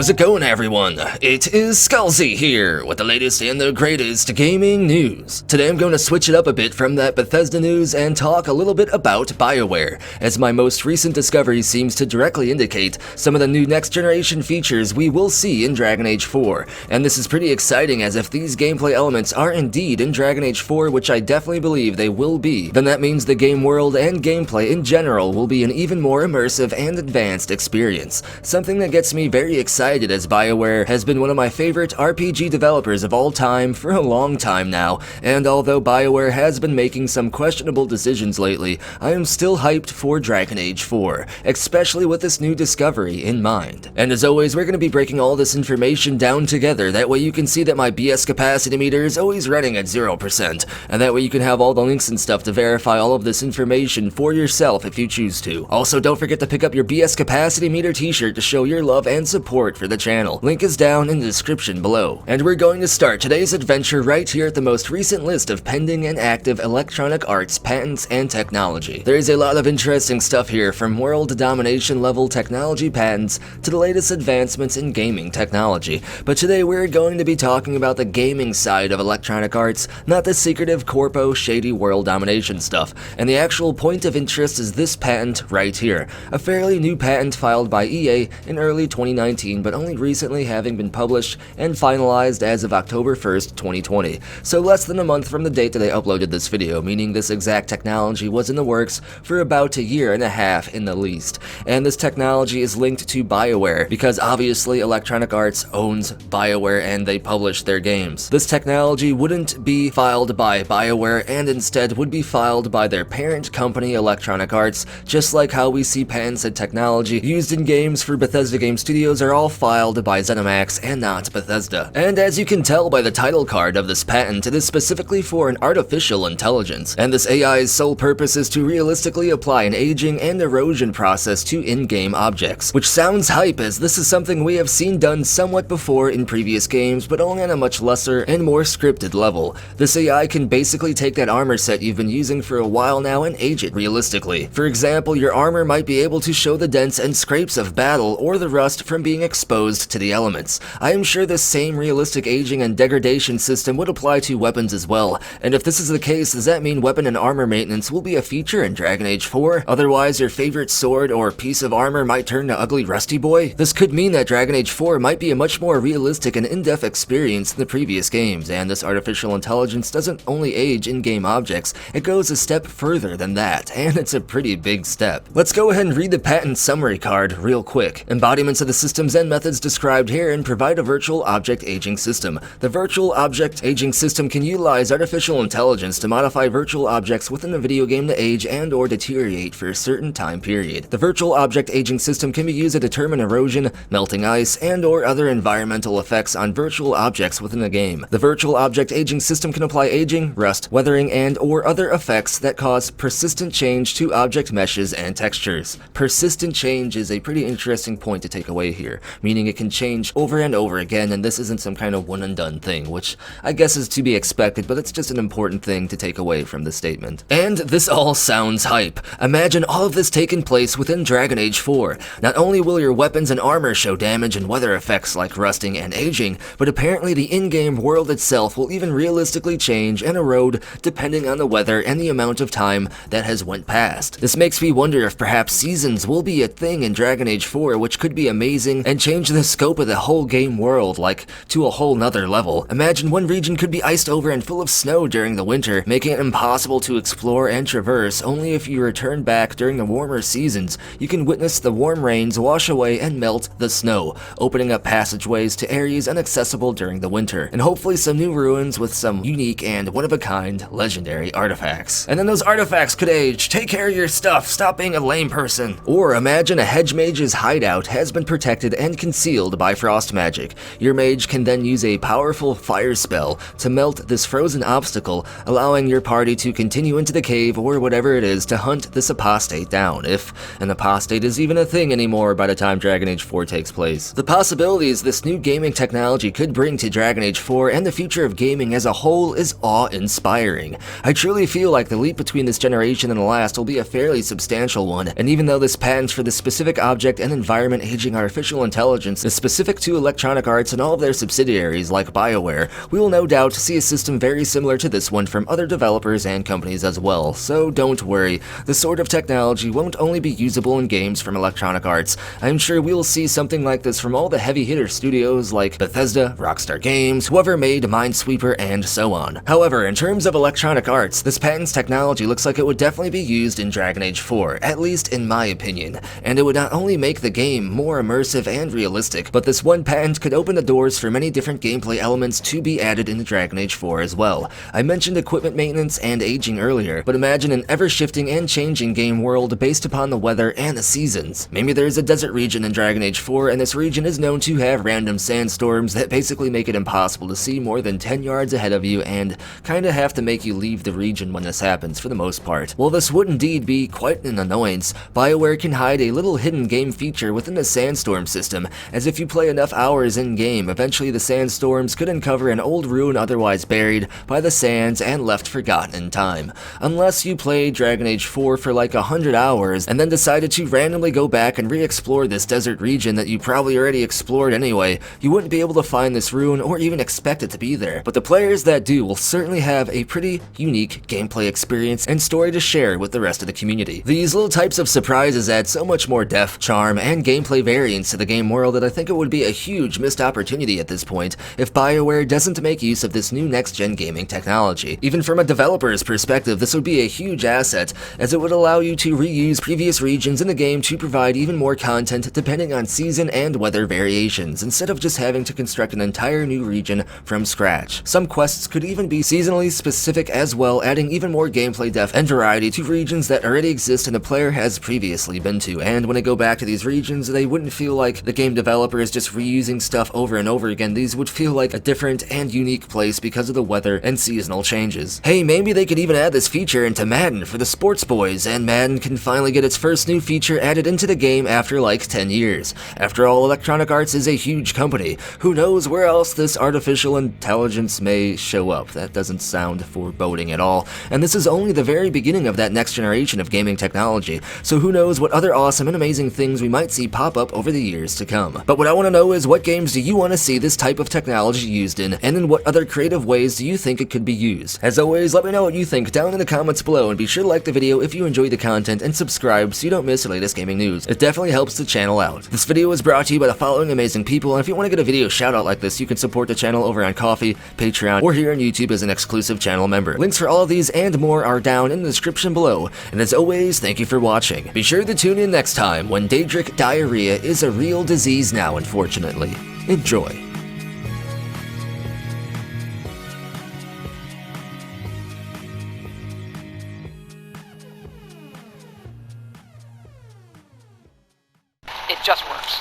How's it going, everyone? It is Skullzi here with the latest and the greatest gaming news. Today I'm going to switch it up a bit from that Bethesda news and talk a little bit about BioWare, as my most recent discovery seems to directly indicate some of the new next generation features we will see in Dragon Age 4. And this is pretty exciting, as if these gameplay elements are indeed in Dragon Age 4, which I definitely believe they will be, then that means the game world and gameplay in general will be an even more immersive and advanced experience. Something that gets me very excited, as BioWare has been one of my favorite RPG developers of all time for a long time now, and although BioWare has been making some questionable decisions lately, I am still hyped for Dragon Age 4, especially with this new discovery in mind. And as always, we're going to be breaking all this information down together, that way you can see that my BS capacity meter is always running at 0%, and that way you can have all the links and stuff to verify all of this information for yourself if you choose to. Also, don't forget to pick up your BS capacity meter t-shirt to show your love and support for the channel. Link is down in the description below. And we're going to start today's adventure right here at the most recent list of pending and active Electronic Arts patents and technology. There is a lot of interesting stuff here, from world domination level technology patents to the latest advancements in gaming technology. But today we're going to be talking about the gaming side of Electronic Arts, not the secretive corpo shady world domination stuff. And the actual point of interest is this patent right here, a fairly new patent filed by EA in early 2019, but only recently having been published and finalized as of October 1st, 2020. So less than a month from the date that I uploaded this video, meaning this exact technology was in the works for about a year and a half in the least. And this technology is linked to BioWare, because obviously Electronic Arts owns BioWare and they publish their games. This technology wouldn't be filed by BioWare and instead would be filed by their parent company Electronic Arts, just like how we see patents and technology used in games for Bethesda Game Studios are all filed by ZeniMax and not Bethesda. And as you can tell by the title card of this patent, it is specifically for an artificial intelligence, and this AI's sole purpose is to realistically apply an aging and erosion process to in-game objects, which sounds hype, as this is something we have seen done somewhat before in previous games, but only on a much lesser and more scripted level. This AI can basically take that armor set you've been using for a while now and age it realistically. For example, your armor might be able to show the dents and scrapes of battle or the rust from being exposed to the elements. I am sure this same realistic aging and degradation system would apply to weapons as well, and if this is the case, does that mean weapon and armor maintenance will be a feature in Dragon Age 4? Otherwise, your favorite sword or piece of armor might turn to ugly rusty boy? This could mean that Dragon Age 4 might be a much more realistic and in-depth experience than the previous games, and this artificial intelligence doesn't only age in-game objects, it goes a step further than that, and it's a pretty big step. Let's go ahead and read the patent summary card real quick. Embodiments of the systems and methods described herein provide a virtual object aging system. The virtual object aging system can utilize artificial intelligence to modify virtual objects within a video game to age and or deteriorate for a certain time period. The virtual object aging system can be used to determine erosion, melting ice, and or other environmental effects on virtual objects within a game. The virtual object aging system can apply aging, rust, weathering, and or other effects that cause persistent change to object meshes and textures. Persistent change is a pretty interesting point to take away here, meaning it can change over and over again, and this isn't some kind of one and done thing, which I guess is to be expected, but it's just an important thing to take away from this statement. And this all sounds hype. Imagine all of this taking place within Dragon Age 4. Not only will your weapons and armor show damage and weather effects like rusting and aging, but apparently the in-game world itself will even realistically change and erode depending on the weather and the amount of time that has went past. This makes me wonder if perhaps seasons will be a thing in Dragon Age 4, which could be amazing and change the scope of the whole game world, like, to a whole nother level. Imagine one region could be iced over and full of snow during the winter, making it impossible to explore and traverse. Only if you return back during the warmer seasons, you can witness the warm rains wash away and melt the snow, opening up passageways to areas inaccessible during the winter, and hopefully some new ruins with some unique and one-of-a-kind legendary artifacts. And then those artifacts could age. Take care of your stuff, stop being a lame person. Or imagine a hedge mage's hideout has been protected and concealed by frost magic. Your mage can then use a powerful fire spell to melt this frozen obstacle, allowing your party to continue into the cave or whatever it is to hunt this apostate down, if an apostate is even a thing anymore by the time Dragon Age 4 takes place. The possibilities this new gaming technology could bring to Dragon Age 4 and the future of gaming as a whole is awe-inspiring. I truly feel like the leap between this generation and the last will be a fairly substantial one, and even though this patent for this specific object and environment aging artificial intelligence intelligence is specific to Electronic Arts and all of their subsidiaries like BioWare, we will no doubt see a system very similar to this one from other developers and companies as well, so don't worry. This sort of technology won't only be usable in games from Electronic Arts. I'm sure we will see something like this from all the heavy hitter studios like Bethesda, Rockstar Games, whoever made Minesweeper, and so on. However, in terms of Electronic Arts, this patent's technology looks like it would definitely be used in Dragon Age 4, at least in my opinion, and it would not only make the game more immersive and realistic, but this one patent could open the doors for many different gameplay elements to be added into Dragon Age 4 as well. I mentioned equipment maintenance and aging earlier, but imagine an ever-shifting and changing game world based upon the weather and the seasons. Maybe there's a desert region in Dragon Age 4, and this region is known to have random sandstorms that basically make it impossible to see more than 10 yards ahead of you and kinda have to make you leave the region when this happens for the most part. While this would indeed be quite an annoyance, BioWare can hide a little hidden game feature within the sandstorm system, as if you play enough hours in-game, eventually the sandstorms could uncover an old ruin otherwise buried by the sands and left forgotten in time. Unless you played Dragon Age 4 for like 100 hours and then decided to randomly go back and re-explore this desert region that you probably already explored anyway, you wouldn't be able to find this ruin or even expect it to be there. But the players that do will certainly have a pretty unique gameplay experience and story to share with the rest of the community. These little types of surprises add so much more depth, charm, and gameplay variance to the game world that I think it would be a huge missed opportunity at this point if BioWare doesn't make use of this new next-gen gaming technology. Even from a developer's perspective, this would be a huge asset, as it would allow you to reuse previous regions in the game to provide even more content depending on season and weather variations, instead of just having to construct an entire new region from scratch. Some quests could even be seasonally specific as well, adding even more gameplay depth and variety to regions that already exist and the player has previously been to, and when they go back to these regions, they wouldn't feel like the game developer is just reusing stuff over and over again. These would feel like a different and unique place because of the weather and seasonal changes. Hey, maybe they could even add this feature into Madden for the sports boys, and Madden can finally get its first new feature added into the game after like 10 years. After all, Electronic Arts is a huge company. Who knows where else this artificial intelligence may show up? That doesn't sound foreboding at all. And this is only the very beginning of that next generation of gaming technology, so who knows what other awesome and amazing things we might see pop up over the years to come. But what I want to know is, what games do you want to see this type of technology used in, and in what other creative ways do you think it could be used? As always, let me know what you think down in the comments below, and be sure to like the video if you enjoy the content and subscribe so you don't miss the latest gaming news. It definitely helps the channel out. This video was brought to you by the following amazing people, and if you want to get a video shout out like this, you can support the channel over on Ko-fi, Patreon, or here on YouTube as an exclusive channel member. Links for all of these and more are down in the description below, and as always, thank you for watching. Be sure to tune in next time when Daedric diarrhea is a real disease now, unfortunately. Enjoy. It just works.